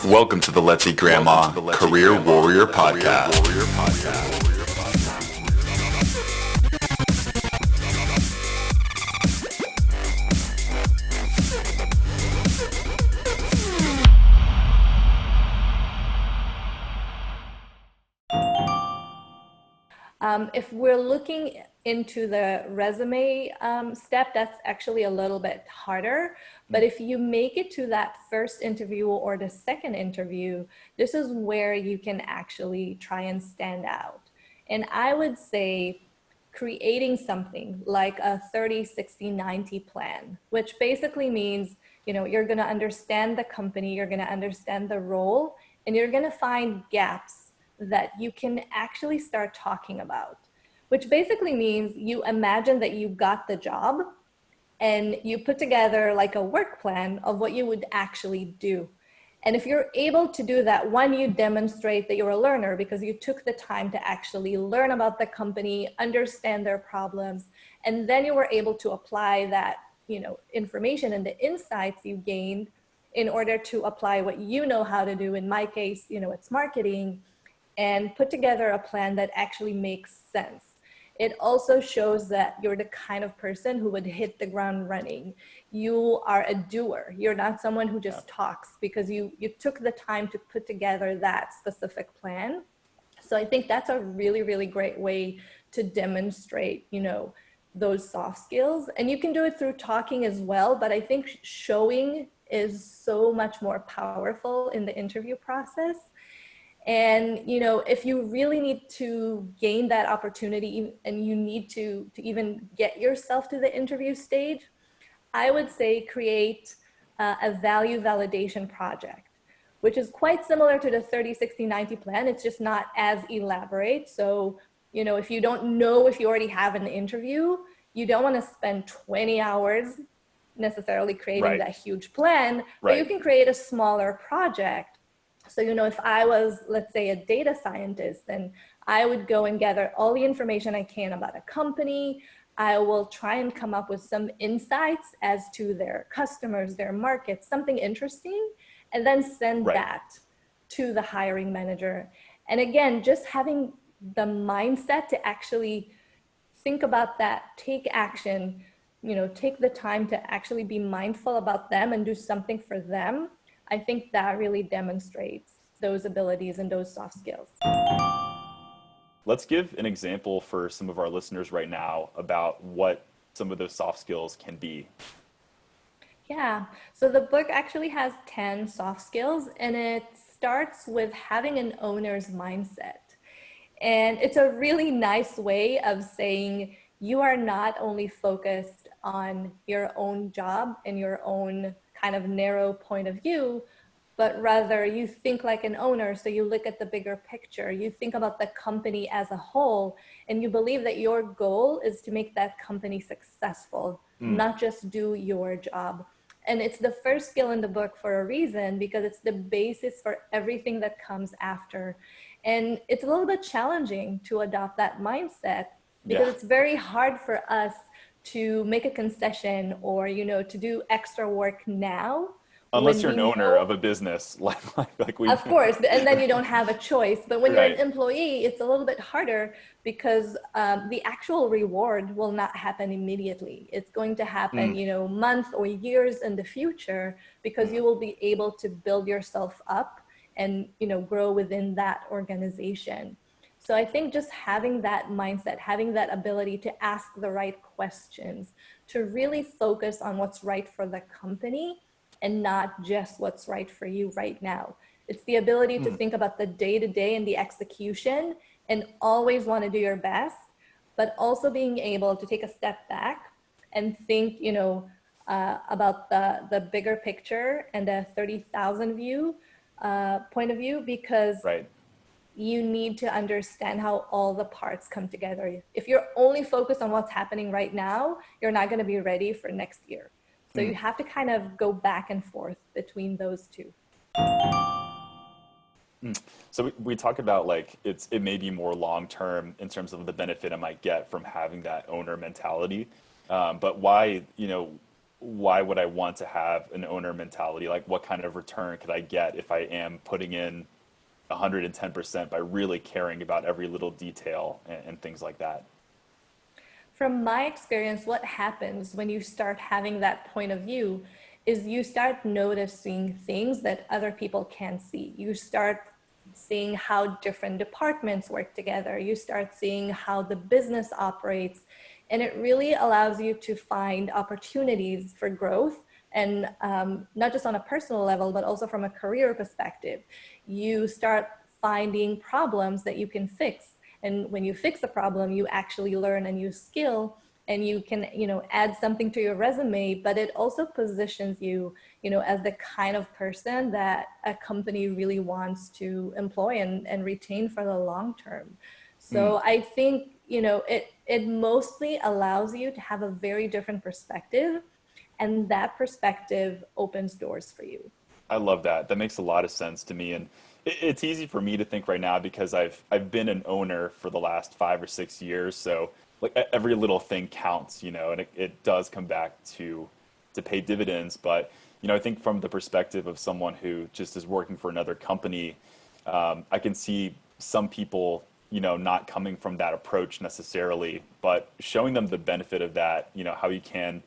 Welcome to the Let's Eat Grandma Career Warrior Podcast. If we're looking into the resume step, that's actually a little bit harder. But if you make it to that first interview or the second interview, this is where you can actually try and stand out. And I would say creating something like a 30, 60, 90 plan, which basically means, you're going to understand the company, you're going to understand the role, and you're going to find gaps that you can actually start talking about, which basically means you imagine that you got the job and you put together like a work plan of what you would actually do. And if you're able to do that, one, you demonstrate that you're a learner because you took the time to actually learn about the company, understand their problems, and then you were able to apply that, information and the insights you gained in order to apply what you know how to do. In my case, it's marketing, and put together a plan that actually makes sense. It also shows that you're the kind of person who would hit the ground running. You are a doer. You're not someone who just talks, because you took the time to put together that specific plan. So I think that's a really, really great way to demonstrate, those soft skills. And you can do it through talking as well, but I think showing is so much more powerful in the interview process. And, if you really need to gain that opportunity and you need to even get yourself to the interview stage, I would say create a value validation project, which is quite similar to the 30, 60, 90 plan. It's just not as elaborate. So, if you don't know if you already have an interview, you don't want to spend 20 hours necessarily creating that huge plan, but you can create a smaller project. So, if I was, let's say, a data scientist, then I would go and gather all the information I can about a company. I will try and come up with some insights as to their customers, their markets, something interesting, and then send that to the hiring manager. And again, just having the mindset to actually think about that, take action, take the time to actually be mindful about them and do something for them. I think that really demonstrates those abilities and those soft skills. Let's give an example for some of our listeners right now about what some of those soft skills can be. Yeah, so the book actually has 10 soft skills, and it starts with having an owner's mindset. And it's a really nice way of saying you are not only focused on your own job and your own kind of narrow point of view, but rather you think like an owner. So you look at the bigger picture, you think about the company as a whole, and you believe that your goal is to make that company successful, not just do your job. And it's the first skill in the book for a reason, because it's the basis for everything that comes after. And it's a little bit challenging to adopt that mindset, because it's very hard for us to make a concession or, to do extra work now. Unless you're an owner of a business, like we. Of course, and then you don't have a choice. But when you're an employee, it's a little bit harder, because the actual reward will not happen immediately. It's going to happen, months or years in the future, because you will be able to build yourself up and, grow within that organization. So I think just having that mindset, having that ability to ask the right questions, to really focus on what's right for the company and not just what's right for you right now. It's the ability to think about the day-to-day and the execution and always want to do your best, but also being able to take a step back and think, about the bigger picture and the 30,000 view point of view, because you need to understand how all the parts come together. If you're only focused on what's happening right now, you're not going to be ready for next year. So you have to kind of go back and forth between those two. So we talk about it may be more long-term in terms of the benefit I might get from having that owner mentality. But why, why would I want to have an owner mentality? Like, what kind of return could I get if I am putting in 110% by really caring about every little detail and things like that? From my experience, what happens when you start having that point of view is you start noticing things that other people can't see. You start seeing how different departments work together. You start seeing how the business operates. And it really allows you to find opportunities for growth. And not just on a personal level, but also from a career perspective. You start finding problems that you can fix. And when you fix a problem, you actually learn a new skill and you can, add something to your resume, but it also positions you, as the kind of person that a company really wants to employ and retain for the long term. So I think, it mostly allows you to have a very different perspective, and that perspective opens doors for you. I love that. That makes a lot of sense to me. And it's easy for me to think right now because I've been an owner for the last 5 or 6 years. So like every little thing counts, and it does come back to pay dividends. But, I think from the perspective of someone who just is working for another company, I can see some people, not coming from that approach necessarily, but showing them the benefit of that, how you can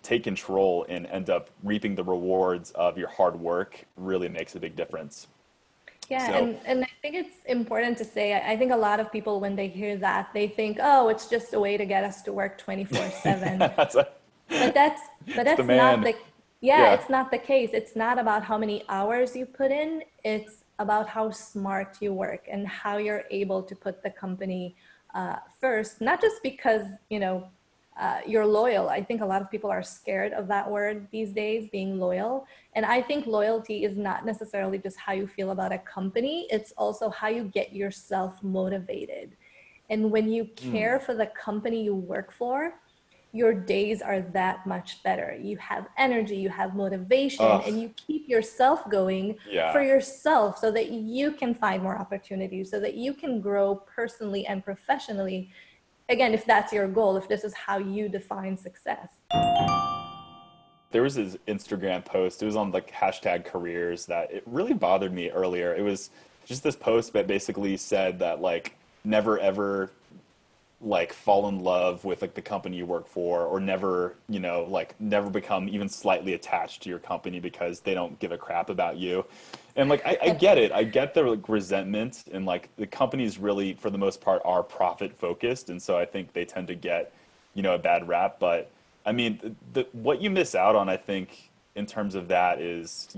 take control and end up reaping the rewards of your hard work really makes a big difference. Yeah, So, and I think it's important to say, I think a lot of people, when they hear that, they think, oh, it's just a way to get us to work 24/7. that's a, But that's but it's the that's not man. the yeah, Yeah. it's not the case. It's not about how many hours you put in. It's about how smart you work and how you're able to put the company first. Not just because you're loyal. I think a lot of people are scared of that word these days, being loyal. And I think loyalty is not necessarily just how you feel about a company. It's also how you get yourself motivated. And when you care for the company you work for, your days are that much better. You have energy, you have motivation, Oh, and you keep yourself going for yeah. yourself so that you can find more opportunities, so that you can grow personally and professionally. Again, if that's your goal, if this is how you define success. There was this Instagram post. It was on like hashtag careers that it really bothered me earlier. It was just this post that basically said that like never ever like fall in love with like the company you work for, or never, like never become even slightly attached to your company because they don't give a crap about you. And like I get it. I get the like resentment, and like the companies really for the most part are profit focused, and so I think they tend to get, a bad rap. But I mean, what you miss out on, I think, in terms of that is,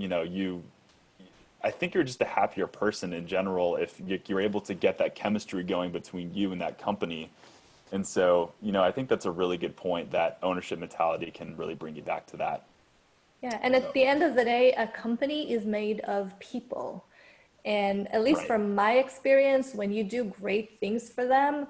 I think you're just a happier person in general if you're able to get that chemistry going between you and that company. And so, I think that's a really good point, that ownership mentality can really bring you back to that. Yeah, and at the end of the day, a company is made of people. And at least Right. from my experience, when you do great things for them,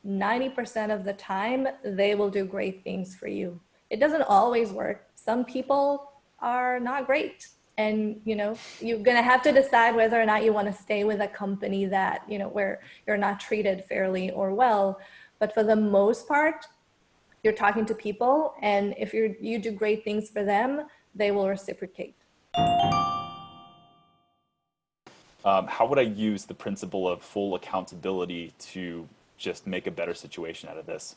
90% of the time, they will do great things for you. It doesn't always work. Some people are not great. And, you're going to have to decide whether or not you want to stay with a company that, where you're not treated fairly or well. But for the most part, you're talking to people, and if you do great things for them, they will reciprocate. How would I use the principle of full accountability to just make a better situation out of this?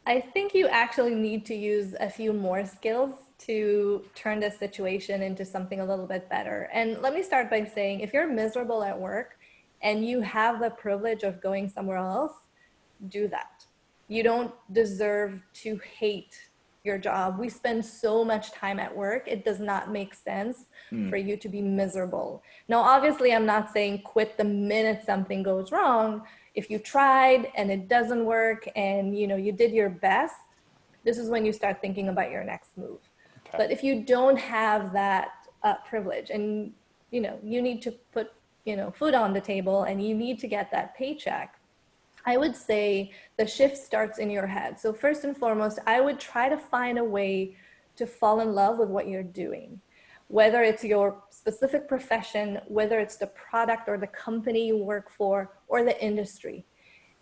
I think you actually need to use a few more skills to turn this situation into something a little bit better. And let me start by saying, if you're miserable at work and you have the privilege of going somewhere else, do that. You don't deserve to hate your job. We spend so much time at work. It does not make sense for you to be miserable. Now, obviously, I'm not saying quit the minute something goes wrong. If you tried and it doesn't work and you did your best, this is when you start thinking about your next move. Okay. But if you don't have that privilege, and you need to put food on the table and you need to get that paycheck, I would say the shift starts in your head. So first and foremost, I would try to find a way to fall in love with what you're doing, whether it's your specific profession, whether it's the product or the company you work for, or the industry.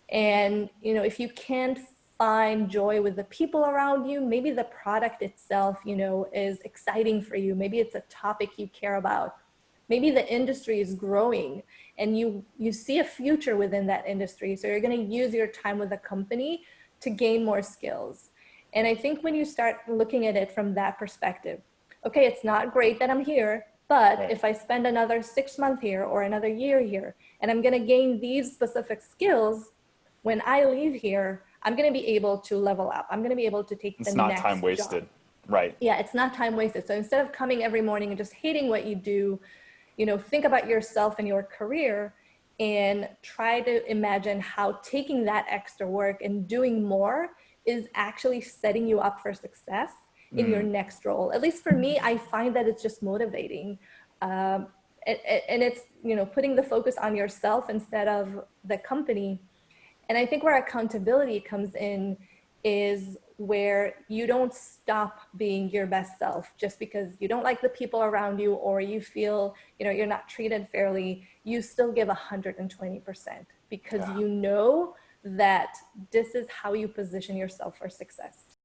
And if you can't find joy with the people around you. Maybe the product itself, you know, is exciting for you. Maybe it's a topic you care about. Maybe the industry is growing and you see a future within that industry. So you're going to use your time with the company to gain more skills. And I think when you start looking at it from that perspective, okay, it's not great that I'm here, but Right. if I spend another 6 months here or another year here, and I'm going to gain these specific skills, when I leave here, I'm going to be able to level up. I'm going to be able to take the It's not next time wasted. job. Right. Yeah, it's not time wasted. So instead of coming every morning and just hating what you do, you know, think about yourself and your career and try to imagine how taking that extra work and doing more is actually setting you up for success in your next role. At least for me, I find that it's just motivating. And it's, you know, putting the focus on yourself instead of the company. And I think where accountability comes in is where you don't stop being your best self just because you don't like the people around you or you feel, you know, you're not treated fairly. You still give 120% because you know that this is how you position yourself for success.